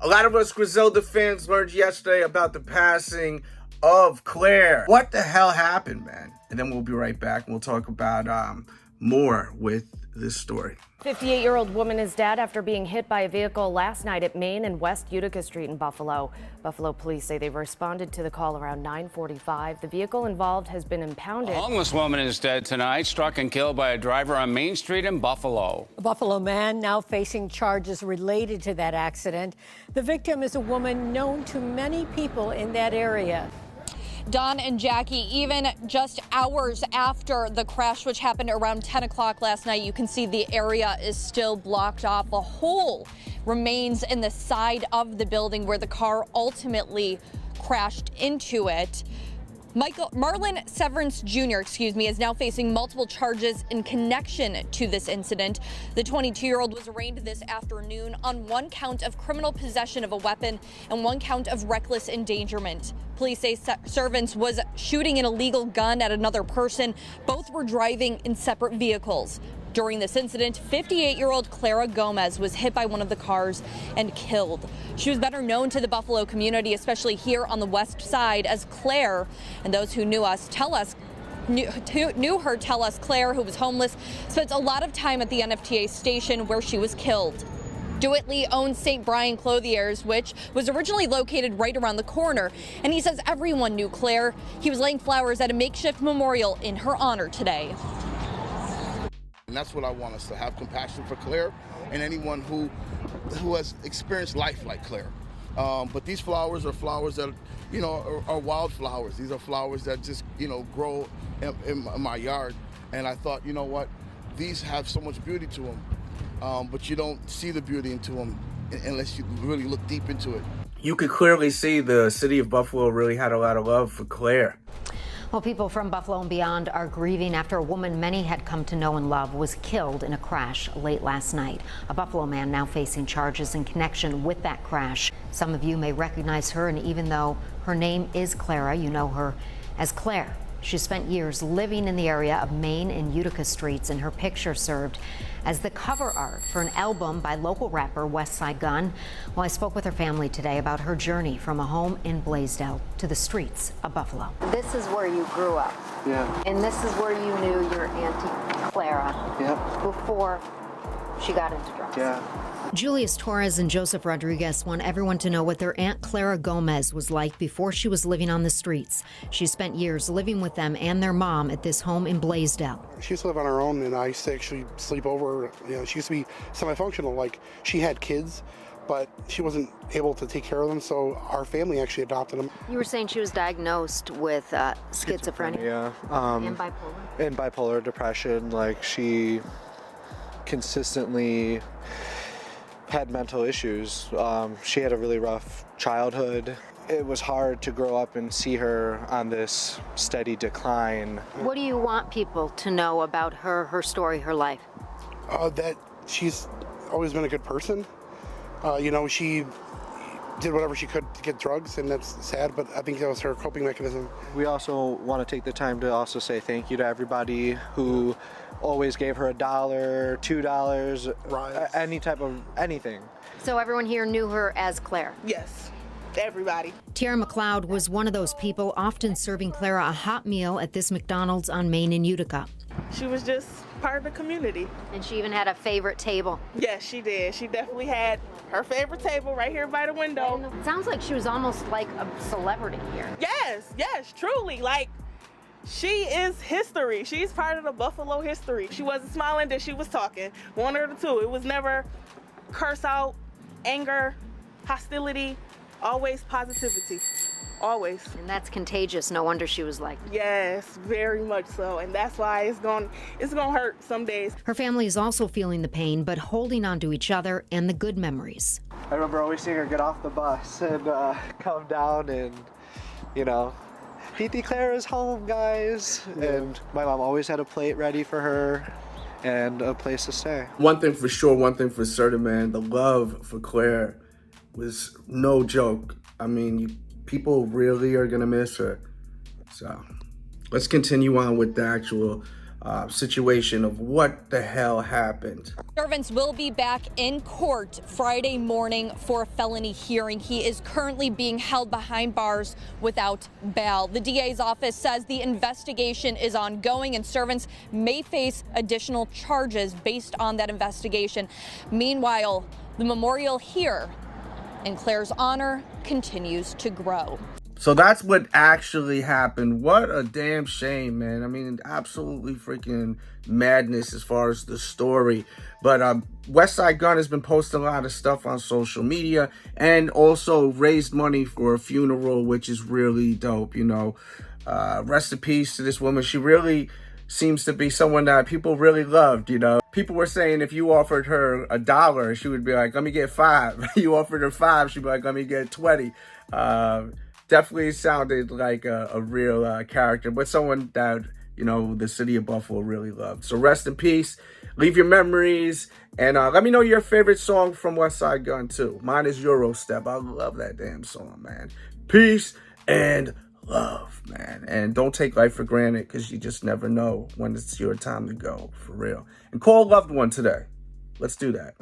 A lot of us Griselda fans learned yesterday about the passing of Clara. What the hell happened, man? And then we'll be right back and we'll talk about more with this story. 58-year-old woman is dead after being hit by a vehicle last night at Main and West Utica Street in Buffalo. Buffalo police say they responded to the call around 9:45. The vehicle involved has been impounded. A homeless woman is dead tonight, struck and killed by a driver on Main Street in Buffalo. A Buffalo man now facing charges related to that accident. The victim is a woman known to many people in that area. Don and Jackie, even just hours after the crash, which happened around 10 o'clock last night, you can see the area is still blocked off. A hole remains in the side of the building where the car ultimately crashed into it. Marlon Severance Jr., is now facing multiple charges in connection to this incident. The 22-year-old was arraigned this afternoon on one count of criminal possession of a weapon and one count of reckless endangerment. Police say Servants was shooting an illegal gun at another person. Both were driving in separate vehicles. During this incident, 58-year-old Clara Gomez was hit by one of the cars and killed. She was better known to the Buffalo community, especially here on the west side, as Claire. And those who knew her tell us Claire, who was homeless, spent a lot of time at the NFTA station where she was killed. DeWitt Lee owns St. Brian Clothiers, which was originally located right around the corner. And he says everyone knew Claire. He was laying flowers at a makeshift memorial in her honor today. And that's what I want us to have compassion for Claire and anyone who has experienced life like Claire. But these flowers are flowers that, are wild flowers. These are flowers that just, grow in my yard. And I thought, you know what, these have so much beauty to them, but you don't see the beauty into them unless you really look deep into it. You could clearly see the city of Buffalo really had a lot of love for Claire. Well, people from Buffalo and beyond are grieving after a woman many had come to know and love was killed in a crash late last night. A Buffalo man now facing charges in connection with that crash. Some of you may recognize her, and even though her name is Clara, you know her as Claire. She spent years living in the area of Main and Utica Streets, and her picture served as the cover art for an album by local rapper Westside Gunn. Well, I spoke with her family today about her journey from a home in Blaisdell to the streets of Buffalo. This is where you grew up. Yeah. And this is where you knew your Auntie Clara. Yep. Before she got into drugs. Yeah. Julius Torres and Joseph Rodriguez want everyone to know what their Aunt Clara Gomez was like before she was living on the streets. She spent years living with them and their mom at this home in Blaisdell. She used to live on her own, and I used to actually sleep over. She used to be semi-functional. Like, she had kids, but she wasn't able to take care of them, so our family actually adopted them. You were saying she was diagnosed with schizophrenia. Yeah. And bipolar. And bipolar depression. Like, she consistently had mental issues. She had a really rough childhood. It was hard to grow up and see her on this steady decline. What do you want people to know about her story, her life? That she's always been a good person. She did whatever she could to get drugs, and that's sad, but I think that was her coping mechanism. We also want to take the time to also say thank you to everybody who always gave her $1, $2, any type of anything. So everyone here knew her as Claire? Yes, everybody. Tara McLeod was one of those people often serving Clara a hot meal at this McDonald's on Main in Utica. She was just part of the community. And she even had a favorite table? Yes, she did. She definitely had her favorite table right here by the window. It sounds like she was almost like a celebrity here. Yes, truly. Like, she is history. She's part of the Buffalo history. She wasn't smiling that she was talking. One or the two. It was never curse out, anger, hostility, always positivity. Always. And that's contagious. No wonder she was like. Yes, very much so. And that's why it's gonna hurt some days. Her family is also feeling the pain, but holding on to each other and the good memories. I remember always seeing her get off the bus and come down and, Titi Clara's home, guys. Yeah. And my mom always had a plate ready for her and a place to stay. One thing for sure, one thing for certain, man, the love for Claire was no joke. I mean, people really are going to miss her. So let's continue on with the actual situation of what the hell happened. Servants will be back in court Friday morning for a felony hearing. He is currently being held behind bars without bail. The DA's office says the investigation is ongoing and servants may face additional charges based on that investigation. Meanwhile, the memorial here in Claire's honor continues to grow. So that's what actually happened. What a damn shame, man. I mean, absolutely freaking madness as far as the story. But Westside Gunn has been posting a lot of stuff on social media and also raised money for a funeral, which is really dope, you know. Rest in peace to this woman. She really seems to be someone that people really loved, you know. People were saying if you offered her $1, she would be like, let me get 5. You offered her 5, she'd be like, let me get 20. Definitely sounded like a real character, but someone that, you know, the city of Buffalo really loved. So rest in peace. Leave your memories. And let me know your favorite song from Westside Gunn, too. Mine is Eurostep. I love that damn song, man. Peace and love, man. And don't take life for granted, because you just never know when it's your time to go, for real. And call a loved one today. Let's do that.